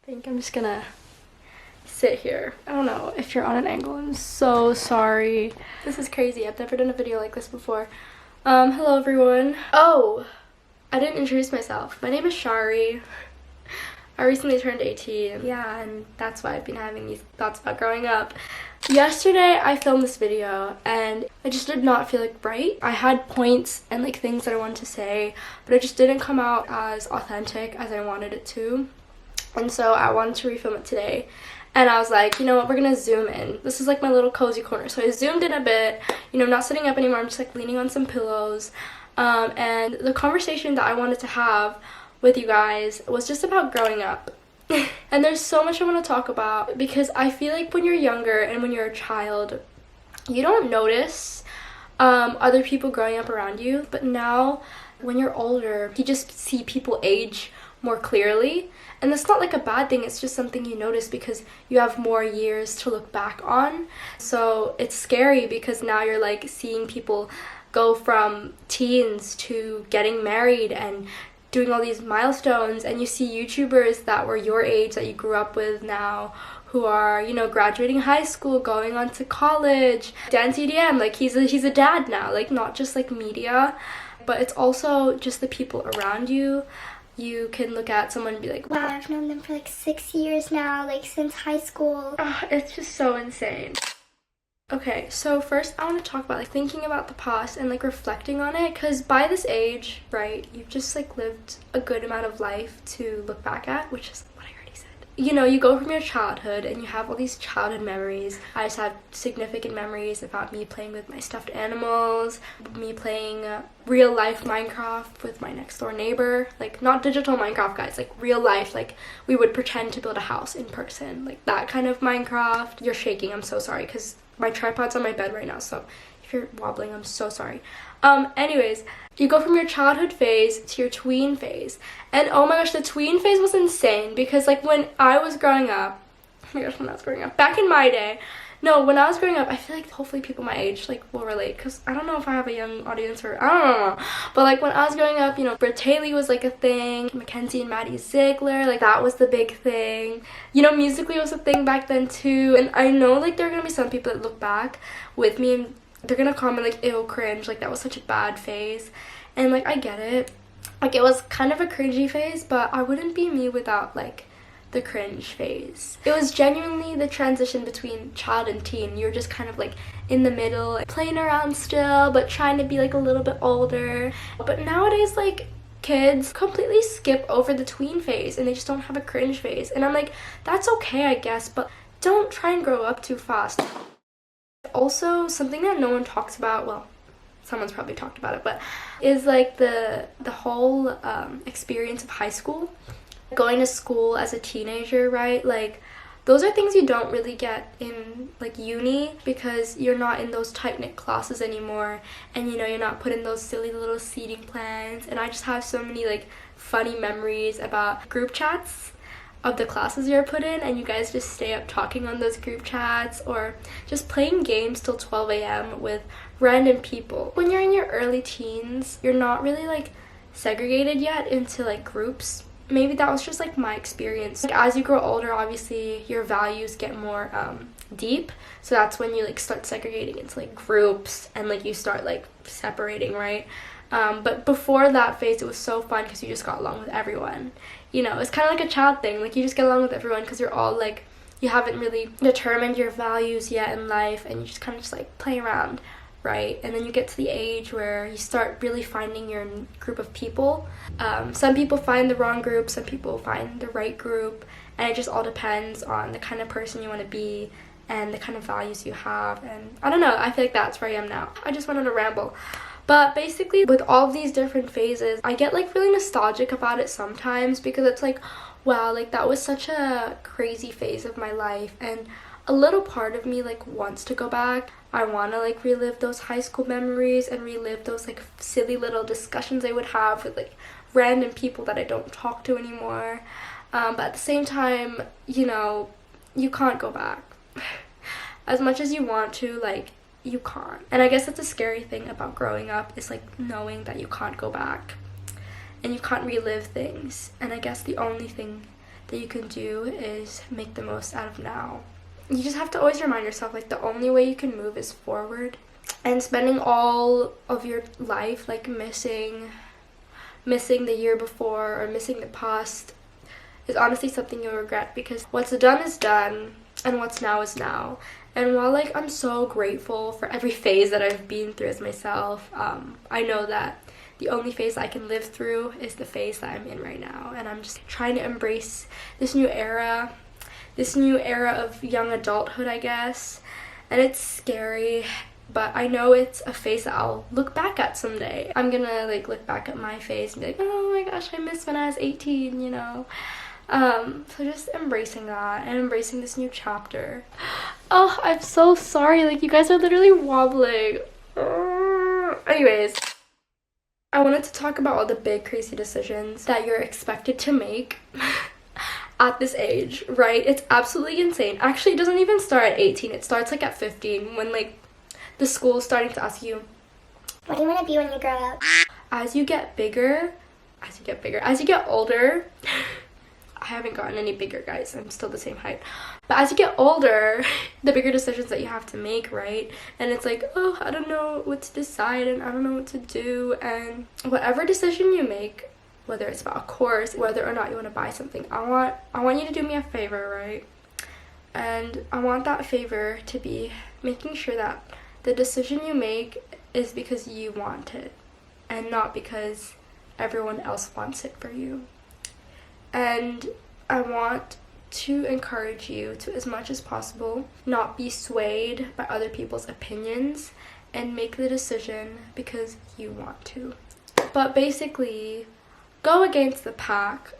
think I'm just gonna sit here. I don't know if you're on an angle. I'm so sorry. This is crazy. I've never done a video like this before. Hello everyone. Oh, I didn't introduce myself. My name is Sharie. I recently turned 18. Yeah, and that's why I've been having these thoughts about growing up. Yesterday, I filmed this video and I just did not feel like right. I had points and like things that I wanted to say, but it just didn't come out as authentic as I wanted it to. And so I wanted to refilm it today. And I was like, you know what, we're gonna zoom in. This is like my little cozy corner. So I zoomed in a bit, you know, I'm not sitting up anymore. I'm just like leaning on some pillows. And the conversation that I wanted to have with you guys was just about growing up. And there's so much I want to talk about because I feel like when you're younger and when you're a child, you don't notice other people growing up around you. But now when you're older, you just see people age more clearly. And that's not like a bad thing, it's just something you notice because you have more years to look back on. So it's scary because now you're like seeing people go from teens to getting married and doing all these milestones, and you see YouTubers that were your age that you grew up with now who are, you know, graduating high school, going on to college. Dan CDM, like he's a dad now, like not just like media, but it's also just the people around you. You can look at someone and be like, wow, I've known them for like 6 years now, like since high school. It's just so insane. Okay, so first I want to talk about like thinking about the past and like reflecting on it, because by this age, right, you've just like lived a good amount of life to look back at, which is what I already said. You know, you go from your childhood and you have all these childhood memories. I just have significant memories about me playing with my stuffed animals, me playing real life Minecraft with my next door neighbor, like not digital Minecraft, guys, like real life, like we would pretend to build a house in person, like that kind of Minecraft. You're shaking, I'm so sorry, because my tripod's on my bed right now, so if you're wobbling, I'm so sorry. Anyways, you go from your childhood phase to your tween phase. And oh my gosh, the tween phase was insane because like when I was growing up, oh my gosh, when I was growing up, back in my day, no, when I was growing up, I feel like hopefully people my age like will relate, because I don't know if I have a young audience or I don't know. But like when I was growing up, you know, Britt Taylor was like a thing, Mackenzie and Maddie Ziegler, like that was the big thing. You know, Musically was a thing back then too. And I know like there are gonna be some people that look back with me and they're gonna comment like, ew, cringe, like that was such a bad phase. And like I get it, like it was kind of a cringy phase, but I wouldn't be me without like the cringe phase. It was genuinely the transition between child and teen. You're just kind of like in the middle, like, playing around still but trying to be like a little bit older. But nowadays, like, kids completely skip over the tween phase and they just don't have a cringe phase, and I'm like, that's okay, I guess, but don't try and grow up too fast. Also, something that no one talks about, well, someone's probably talked about it, but is like the whole experience of high school. Going to school as a teenager, right? Like those are things you don't really get in like uni because you're not in those tight-knit classes anymore, and you know, you're not put in those silly little seating plans. And I just have so many like funny memories about group chats of the classes you're put in, and you guys just stay up talking on those group chats or just playing games till 12 a.m. with random people. When you're in your early teens, you're not really like segregated yet into like groups. Maybe that was just like my experience. Like as you grow older, obviously your values get more deep, so that's when you like start segregating into like groups and like you start like separating, right? But before that phase, it was so fun because you just got along with everyone. You know, it's kind of like a child thing, like you just get along with everyone because you're all like, you haven't really determined your values yet in life, and you just kind of just like play around, right? And then you get to the age where you start really finding your group of people. Some people find the wrong group, some people find the right group, and it just all depends on the kind of person you want to be and the kind of values you have. And I don't know, I feel like that's where I am now. I just went on a ramble. But basically, with all of these different phases, I get like really nostalgic about it sometimes because it's like, wow, like that was such a crazy phase of my life, and a little part of me like wants to go back. I want to like relive those high school memories and relive those like silly little discussions I would have with like random people that I don't talk to anymore. But at the same time, you know, you can't go back. As much as you want to, like, you can't. And I guess that's a scary thing about growing up, is like knowing that you can't go back and you can't relive things. And I guess the only thing that you can do is make the most out of now. You just have to always remind yourself, like, the only way you can move is forward. And spending all of your life, like, missing the year before or missing the past is honestly something you'll regret, because what's done is done and what's now is now. And while, like, I'm so grateful for every phase that I've been through as myself, I know that the only phase I can live through is the phase that I'm in right now. And I'm just trying to embrace this new era of young adulthood, I guess. And it's scary, but I know it's a phase that I'll look back at someday. I'm gonna, like, look back at my phase and be like, oh my gosh, I miss when I was 18, you know? So just embracing that and embracing this new chapter. Oh, I'm so sorry, like, you guys are literally wobbling. Anyways, I wanted to talk about all the big crazy decisions that you're expected to make at this age, right? It's absolutely insane. Actually, it doesn't even start at 18. It starts, like, at 15, when, like, the school's starting to ask you, what do you want to be when you grow up? as you get older, I haven't gotten any bigger, guys. I'm still the same height. But as you get older, the bigger decisions that you have to make, right? And it's like, oh, I don't know what to decide and I don't know what to do. And whatever decision you make, whether it's about a course, whether or not you want to buy something, I want you to do me a favor, right? And I want that favor to be making sure that the decision you make is because you want it and not because everyone else wants it for you. And I want to encourage you to, as much as possible, not be swayed by other people's opinions and make the decision because you want to. But basically, go against the pack,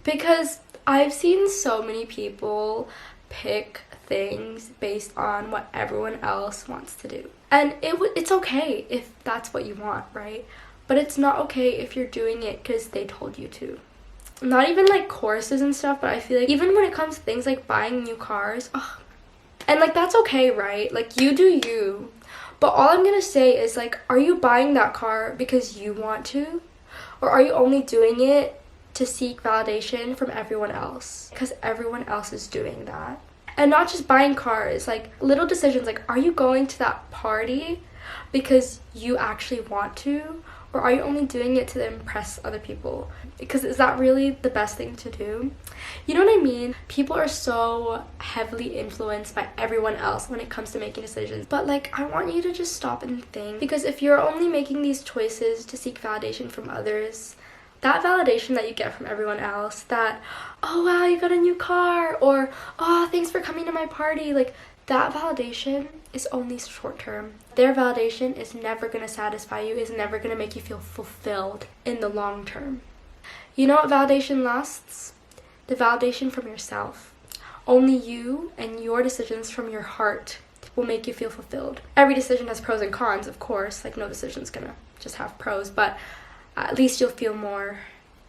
because I've seen so many people pick things based on what everyone else wants to do. And it's okay if that's what you want, right? But it's not okay if you're doing it because they told you to. Not even, like, courses and stuff, but I feel like even when it comes to things like buying new cars, and, like, that's okay, right? Like, you do you. But all I'm gonna say is, like, are you buying that car because you want to? Or are you only doing it to seek validation from everyone else? Because everyone else is doing that. And not just buying cars, like, little decisions, like, are you going to that party because you actually want to? Or are you only doing it to impress other people? Because is that really the best thing to do? You know what I mean? People are so heavily influenced by everyone else when it comes to making decisions. But, like, I want you to just stop and think. Because if you're only making these choices to seek validation from others, that validation that you get from everyone else, that, oh wow, you got a new car, or, oh, thanks for coming to my party, like, that validation is only short term. Their validation is never going to satisfy you, is never going to make you feel fulfilled in the long term. You know what validation lasts? The validation from yourself. Only you and your decisions from your heart will make you feel fulfilled. Every decision has pros and cons, of course. Like, no decision's going to just have pros, but at least you'll feel more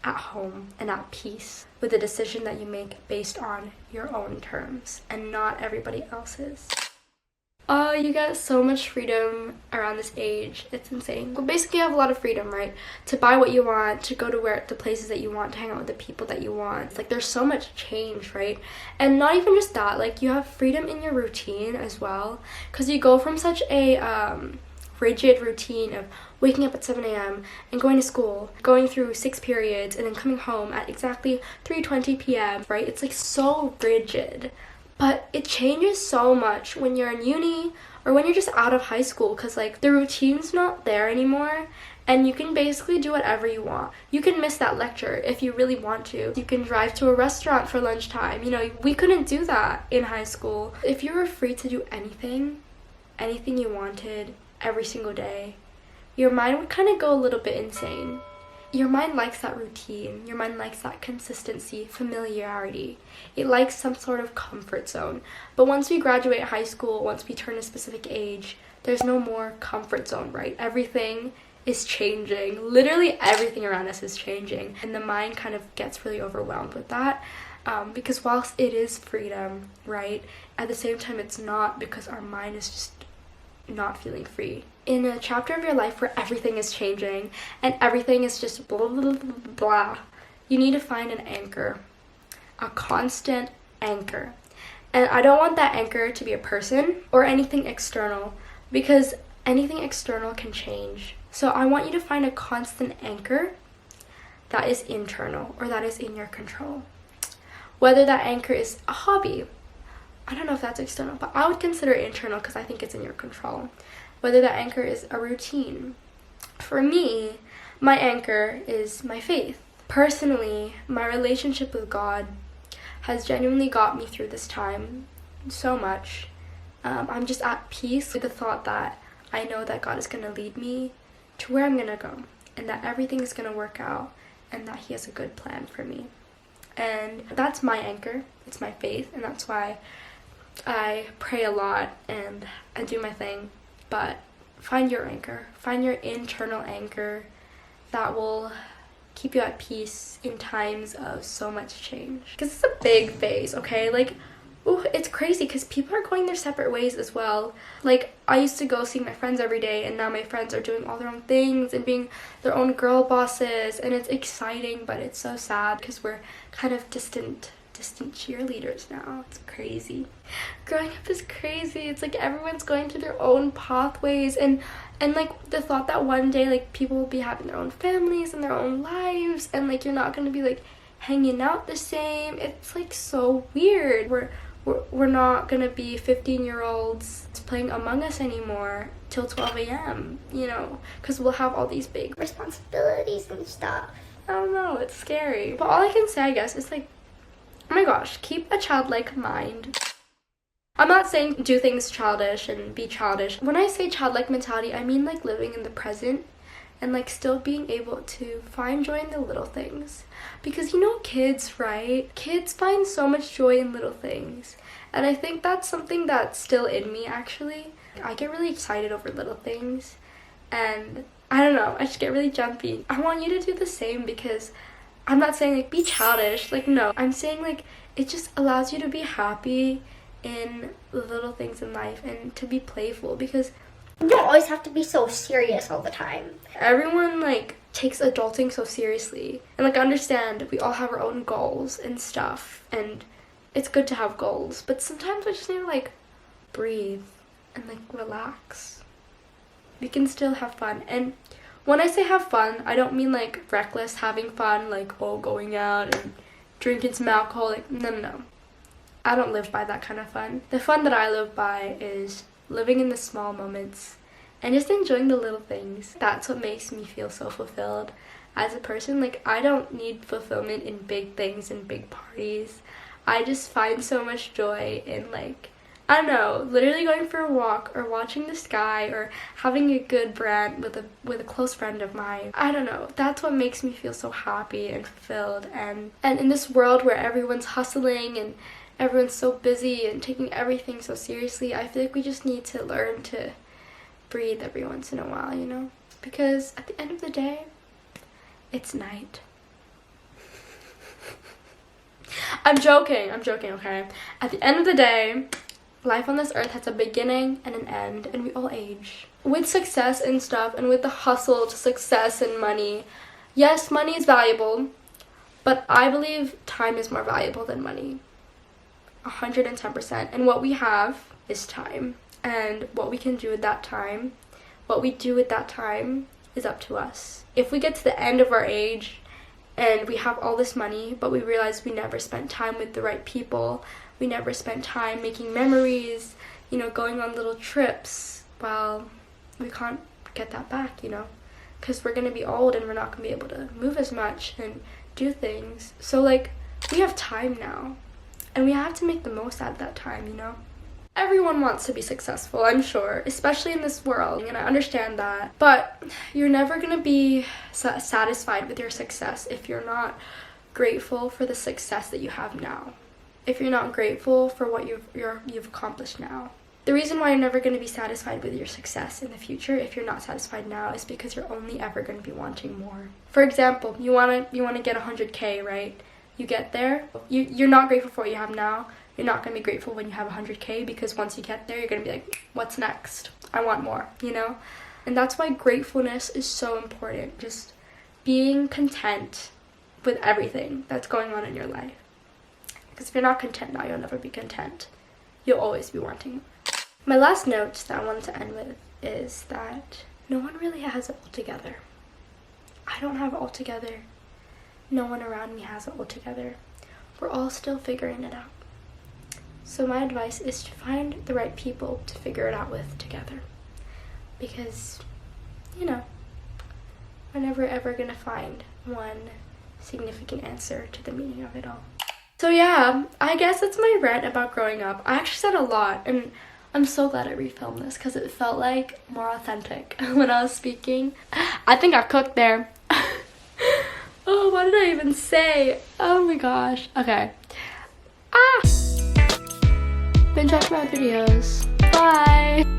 at home and at peace with the decision that you make based on your own terms and not everybody else's. You get so much freedom around this age. It's insane. Well, basically, you have a lot of freedom, right? To buy what you want, to go to the places that you want, to hang out with the people that you want. It's like, there's so much change, right? And not even just that, like, you have freedom in your routine as well, because you go from such a rigid routine of waking up at 7 a.m. and going to school, going through 6 periods, and then coming home at exactly 3:20 p.m., right? It's, like, so rigid. But it changes so much when you're in uni or when you're just out of high school, because, like, the routine's not there anymore and you can basically do whatever you want. You can miss that lecture if you really want to. You can drive to a restaurant for lunchtime. You know, we couldn't do that in high school. If you were free to do anything you wanted every single day, your mind would kind of go a little bit insane. Your mind likes that routine. Your mind likes that consistency, familiarity. It likes some sort of comfort zone. But once we graduate high school, once we turn a specific age, there's no more comfort zone, right? Everything is changing. Literally everything around us is changing. And the mind kind of gets really overwhelmed with that. Because whilst it is freedom, right, at the same time it's not, because our mind is just not feeling free. In a chapter of your life where everything is changing and everything is just blah, blah, blah, blah, you need to find an anchor. a constant anchor. And I don't want that anchor to be a person or anything external, because anything external can change. So I want you to find a constant anchor that is internal or that is in your control. Whether that anchor is a hobby, I don't know if that's external, but I would consider it internal because I think it's in your control. Whether that anchor is a routine. For me, my anchor is my faith. Personally, my relationship with God has genuinely got me through this time so much. I'm just at peace with the thought that I know that God is going to lead me to where I'm going to go, and that everything is going to work out, and that He has a good plan for me. And that's my anchor. It's my faith, and that's why I pray a lot and I do my thing. But find your anchor. Find your internal anchor that will keep you at peace in times of so much change. Because it's a big phase, okay? Like, ooh, it's crazy because people are going their separate ways as well. Like, I used to go see my friends every day, and now my friends are doing all their own things and being their own girl bosses, and it's exciting, but it's so sad because we're kind of distant cheerleaders now. It's crazy. Growing up is crazy. It's like everyone's going through their own pathways, and like the thought that one day like people will be having their own families and their own lives, and like you're not going to be like hanging out the same. It's like so weird. We're not going to be 15-year-olds playing Among Us anymore till 12 a.m., you know, because we'll have all these big responsibilities and stuff. I don't know, it's scary. But all I can say, I guess, is like, oh my gosh, keep a childlike mind. I'm not saying do things childish and be childish. When I say childlike mentality, I mean like living in the present and like still being able to find joy in the little things. Because you know kids, right? Kids find so much joy in little things. And I think that's something that's still in me, actually. I get really excited over little things. And I don't know, I just get really jumpy. I want you to do the same, because I'm not saying like be childish, like no. I'm saying like it just allows you to be happy in the little things in life and to be playful, because you don't always have to be so serious all the time. Everyone like takes adulting so seriously, and like understand we all have our own goals and stuff, and it's good to have goals, but sometimes we just need to like breathe and like relax. We can still have fun. And when I say have fun, I don't mean like reckless having fun, like oh going out and drinking some alcohol. Like no. I don't live by that kind of fun. The fun that I live by is living in the small moments and just enjoying the little things. That's what makes me feel so fulfilled as a person. Like I don't need fulfillment in big things and big parties. I just find so much joy in like, I don't know, literally going for a walk or watching the sky or having a good rant with a close friend of mine. I don't know, that's what makes me feel so happy and fulfilled. And in this world where everyone's hustling and everyone's so busy and taking everything so seriously, I feel like we just need to learn to breathe every once in a while, you know? Because at the end of the day, it's night. I'm joking, okay? At the end of the day, life on this earth has a beginning and an end, and we all age. With success and stuff, and with the hustle to success and money, yes, money is valuable, but I believe time is more valuable than money. 110%. And what we have is time. And what we can do with that time, what we do with that time is up to us. If we get to the end of our age and we have all this money, but we realize we never spent time with the right people, we never spent time making memories, you know, going on little trips, well, we can't get that back, you know, because we're going to be old and we're not going to be able to move as much and do things. So, like, we have time now, and we have to make the most out of that time, you know. Everyone wants to be successful, I'm sure, especially in this world, and I understand that. But you're never going to be satisfied with your success if you're not grateful for the success that you have now. If you're not grateful for what you've accomplished now. The reason why you're never going to be satisfied with your success in the future, if you're not satisfied now, is because you're only ever going to be wanting more. For example, you want to get 100K, right? You get there, you're not grateful for what you have now. You're not going to be grateful when you have 100K, because once you get there, you're going to be like, what's next? I want more, you know? And that's why gratefulness is so important. Just being content with everything that's going on in your life. Because if you're not content now, you'll never be content. You'll always be wanting more. My last note that I wanted to end with is that no one really has it all together. I don't have it all together. No one around me has it all together. We're all still figuring it out. So my advice is to find the right people to figure it out with together. Because, you know, we're never ever gonna find one significant answer to the meaning of it all. So yeah, I guess that's my rant about growing up. I actually said a lot, and I'm so glad I refilmed this because it felt like more authentic when I was speaking. I think I cooked there. Oh, what did I even say? Oh my gosh. Okay. Binge watch my videos. Bye.